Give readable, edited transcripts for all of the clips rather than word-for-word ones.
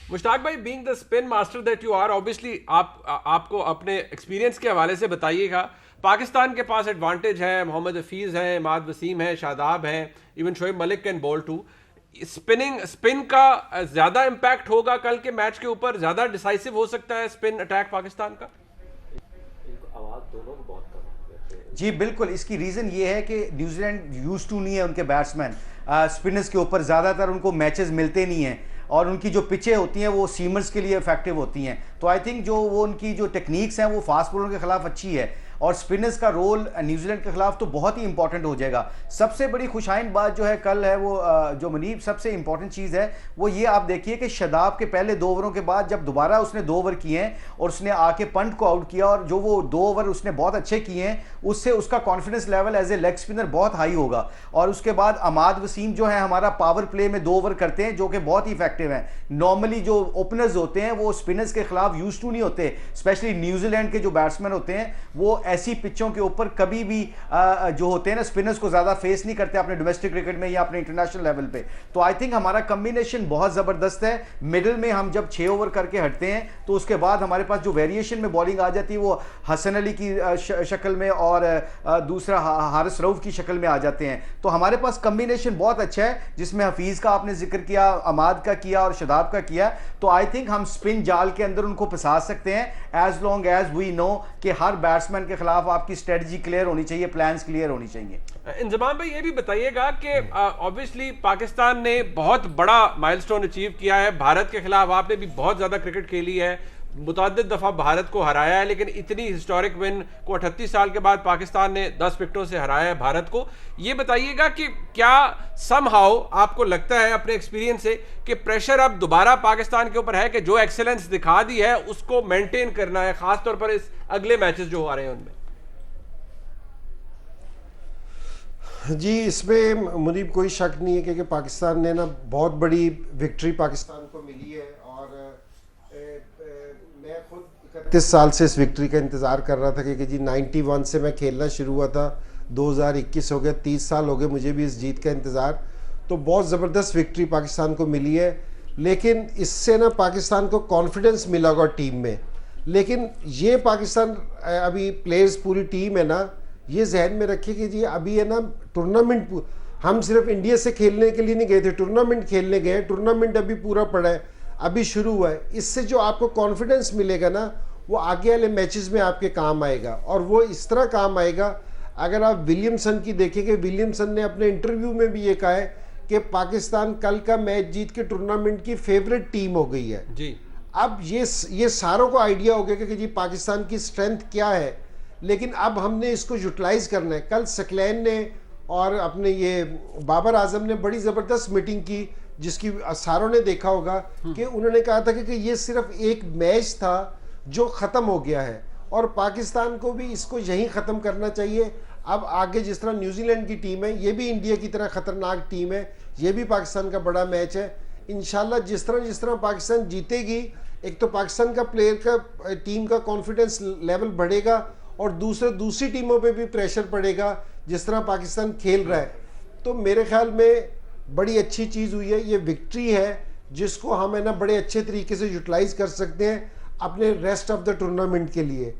मुश्ताक भाई, being the spin master that you are, obviously आपको अपने एक्सपीरियंस के हवाले से बताइएगा। पाकिस्तान के पास एडवांटेज है, मोहम्मद हफीज़ है, इमाद वसीम है, शादाब है, even Shoaib Malik can bowl too. Spin का ज़्यादा इम्पैक्ट होगा कल के मैच के ऊपर, ज़्यादा डिसाइसिव हो सकता है स्पिन अटैक पाकिस्तान का। आवाज़ दोनों को बहुत कम है। जी बिल्कुल, इसकी रीज़न ये है कि न्यूजीलैंड यूज टू नहीं है उनके बैट्समैन स्पिनर्स के ऊपर, ज़्यादातर उनको मैचेस मिलते नहीं हैं और उनकी जो पिचें होती हैं वो सीमर्स के लिए इफेक्टिव होती हैं। तो आई थिंक जो वो उनकी जो टेक्निक्स हैं वो फास्ट बॉलर के खिलाफ अच्छी है और स्पिनर्स का रोल न्यूजीलैंड के खिलाफ तो बहुत ही इंपॉर्टेंट हो जाएगा। सबसे बड़ी खुशाइन बात जो है कल है वो जो मुनीब सबसे इंपॉर्टेंट चीज़ है वो ये आप देखिए कि शादाब के पहले 2 ओवरों के बाद जब दोबारा उसने 2 ओवर किए हैं और उसने आके पंट को आउट किया और जो वो 2 ओवर उसने बहुत अच्छे किए हैं, उससे उसका confidence level as a leg spinner बहुत हाई होगा। और उसके बाद इमाद वसीम जो है हमारा पावर प्ले में 2 ओवर करते हैं जो कि बहुत ही इफेक्टिव हैं। नॉर्मली जो ओपनर्स होते हैं वो स्पिनर्स के खिलाफ यूज टू नहीं होते, स्पेशली न्यूजीलैंड के जो बैट्समैन होते हैं वो ऐसी पिचों के ऊपर कभी भी जो होते हैं ना स्पिनर्स को ज्यादा फेस नहीं करते अपने डोमेस्टिक क्रिकेट में या अपने इंटरनेशनल लेवल पे। तो आई थिंक हमारा कॉम्बिनेशन बहुत जबरदस्त है। मिडिल में हम जब 6 ओवर करके हटते हैं तो उसके बाद हमारे पास जो वेरिएशन में बॉलिंग आ जाती है वो हसन अली की शक्ल में और दूसरा हारिस रऊफ की शक्ल में आ जाते हैं। तो हमारे पास कॉम्बिनेशन बहुत अच्छा है जिसमें हफीज का आपने जिक्र किया, अमाद का किया और शादाब का किया। तो आई थिंक हम स्पिन जाल के अंदर उनको फंसा सकते हैं as long as we know कि हर बैट्समैन के खिलाफ आपकी स्ट्रेटजी क्लियर होनी चाहिए, प्लान्स क्लियर होनी चाहिए। इंजमाम भाई, ये भी बताइएगा कि ऑब्वियसली पाकिस्तान ने बहुत बड़ा माइलस्टोन अचीव किया है भारत के खिलाफ। आपने भी बहुत ज़्यादा क्रिकेट खेली है, मुतअद्दिद दफ़ा भारत को हराया है, लेकिन इतनी हिस्टोरिक विन को 38 साल के बाद पाकिस्तान ने 10 विकेटों से हराया है भारत को। ये बताइएगा कि क्या समहाउ आपको लगता है अपने एक्सपीरियंस से कि प्रेशर अब दोबारा पाकिस्तान के ऊपर है कि जो एक्सेलेंस दिखा दी है उसको मेंटेन करना है, खासतौर पर इस अगले मैचेस जो आ रहे हैं उनमें? जी, इसमें मुनीब कोई शक नहीं है क्योंकि पाकिस्तान ने ना बहुत बड़ी विक्ट्री पाकिस्तान को मिली है और मैं खुद 31 साल से इस विक्ट्री का इंतज़ार कर रहा था क्योंकि जी 91 से मैं खेलना शुरू हुआ था, 2021 हो गया, 30 साल हो गए मुझे भी इस जीत का इंतज़ार। तो बहुत ज़बरदस्त विक्ट्री पाकिस्तान को मिली है, लेकिन इससे ना पाकिस्तान को कॉन्फिडेंस मिला होगा टीम में। लेकिन ये पाकिस्तान अभी प्लेयर्स पूरी टीम है ना, ये जहन में रखिए कि जी अभी है ना टूर्नामेंट, हम सिर्फ इंडिया से खेलने के लिए नहीं गए थे, टूर्नामेंट खेलने गए। टूर्नामेंट अभी पूरा पड़ा है, अभी शुरू हुआ है। इससे जो आपको कॉन्फिडेंस मिलेगा ना वो आगे वाले मैचेस में आपके काम आएगा और वो इस तरह काम आएगा। अगर आप विलियमसन की देखेंगे, विलियमसन ने अपने इंटरव्यू में भी ये कहा है कि पाकिस्तान कल का मैच जीत के टूर्नामेंट की फेवरेट टीम हो गई है जी। अब ये सारों को आइडिया हो गया कि जी पाकिस्तान की स्ट्रेंथ क्या है, लेकिन अब हमने इसको यूटिलाइज करना है। कल सकलैन ने और अपने ये बाबर आजम ने बड़ी ज़बरदस्त मीटिंग की जिसकी सारों ने देखा होगा कि उन्होंने कहा था कि ये सिर्फ एक मैच था जो ख़त्म हो गया है और पाकिस्तान को भी इसको यहीं ख़त्म करना चाहिए। अब आगे जिस तरह न्यूजीलैंड की टीम है, ये भी इंडिया की तरह ख़तरनाक टीम है, ये भी पाकिस्तान का बड़ा मैच है। इंशाल्लाह जिस तरह पाकिस्तान जीतेगी, एक तो पाकिस्तान का प्लेयर का टीम का कॉन्फिडेंस लेवल बढ़ेगा और दूसरी टीमों पे भी प्रेशर पड़ेगा जिस तरह पाकिस्तान खेल रहा है। तो मेरे ख्याल में बड़ी अच्छी चीज़ हुई है, ये विक्ट्री है जिसको हम है ना बड़े अच्छे तरीके से यूटिलाइज कर सकते हैं अपने रेस्ट ऑफ द टूर्नामेंट के लिए।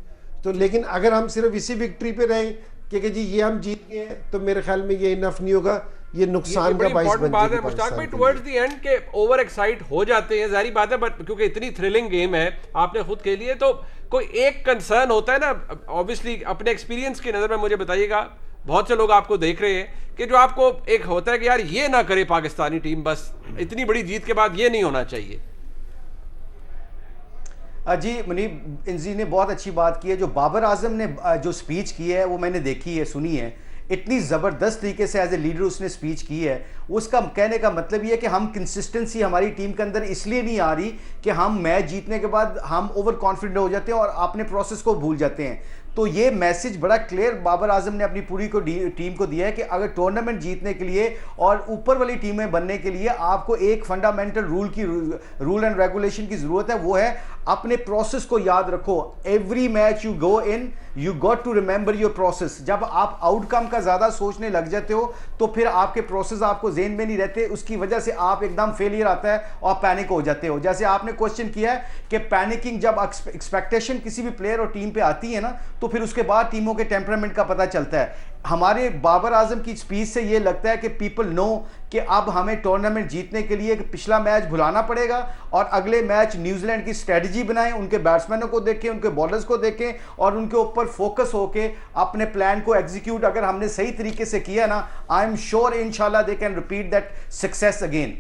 तो लेकिन अगर हम सिर्फ इसी विक्ट्री पे रहें कि जी ये हम जीत गए तो मेरे ख्याल में ये इनफ नहीं होगा, ये नुकसान का बाइस बन जाएगा। मुश्ताक भाई, टुवर्ड्स द एंड के ओवर एक्साइट हो जाते हैं, जारी बात है, बट क्योंकि इतनी थ्रिलिंग गेम है, आपने खुद खेली है, तो कोई एक कंसर्न होता है ना, ऑब्वियसली अपने एक्सपीरियंस की नज़र में मुझे बताइएगा, बहुत से लोग आपको देख रहे हैं कि जो आपको एक होता है कि यार ये ना करे पाकिस्तानी टीम, बस इतनी बड़ी जीत के बाद ये नहीं होना चाहिए। जी मुनीब, इंजी ने बहुत अच्छी बात की है। जो बाबर आजम ने जो स्पीच की है वो मैंने देखी है, सुनी है, इतनी ज़बरदस्त तरीके से एज ए लीडर उसने स्पीच की है। उसका कहने का मतलब ये है कि हम कंसिस्टेंसी हमारी टीम के अंदर इसलिए नहीं आ रही कि हम मैच जीतने के बाद हम ओवर कॉन्फिडेंट हो जाते हैं और अपने प्रोसेस को भूल जाते हैं। तो ये मैसेज बड़ा क्लियर बाबर आजम ने अपनी पूरी टीम को दिया है कि अगर टूर्नामेंट जीतने के लिए और ऊपर वाली टीमें बनने के लिए आपको एक फंडामेंटल रूल एंड रेगुलेशन की जरूरत है, वो है अपने प्रोसेस को याद रखो। Every match you go in, you got to remember your process. जब आप आउटकम का ज्यादा सोचने लग जाते हो तो फिर आपके प्रोसेस आपको जेहन में नहीं रहते, उसकी वजह से आप एकदम फेलियर आता है और पैनिक हो जाते हो। जैसे आपने क्वेश्चन किया है कि पैनिकिंग, जब एक्सपेक्टेशन किसी भी प्लेयर और टीम पे आती है ना, तो फिर उसके बाद टीमों के टेम्परामेंट का पता चलता है। हमारे बाबर आजम की स्पीच से ये लगता है कि पीपल नो कि अब हमें टूर्नामेंट जीतने के लिए पिछला मैच भुलाना पड़ेगा और अगले मैच न्यूजीलैंड की स्ट्रेटजी बनाएं, उनके बैट्समैनों को देखें, उनके बॉलर्स को देखें और उनके ऊपर फोकस होके अपने प्लान को एग्जीक्यूट अगर हमने सही तरीके से किया ना, आई एम श्योर इंशाल्लाह they can repeat that success again.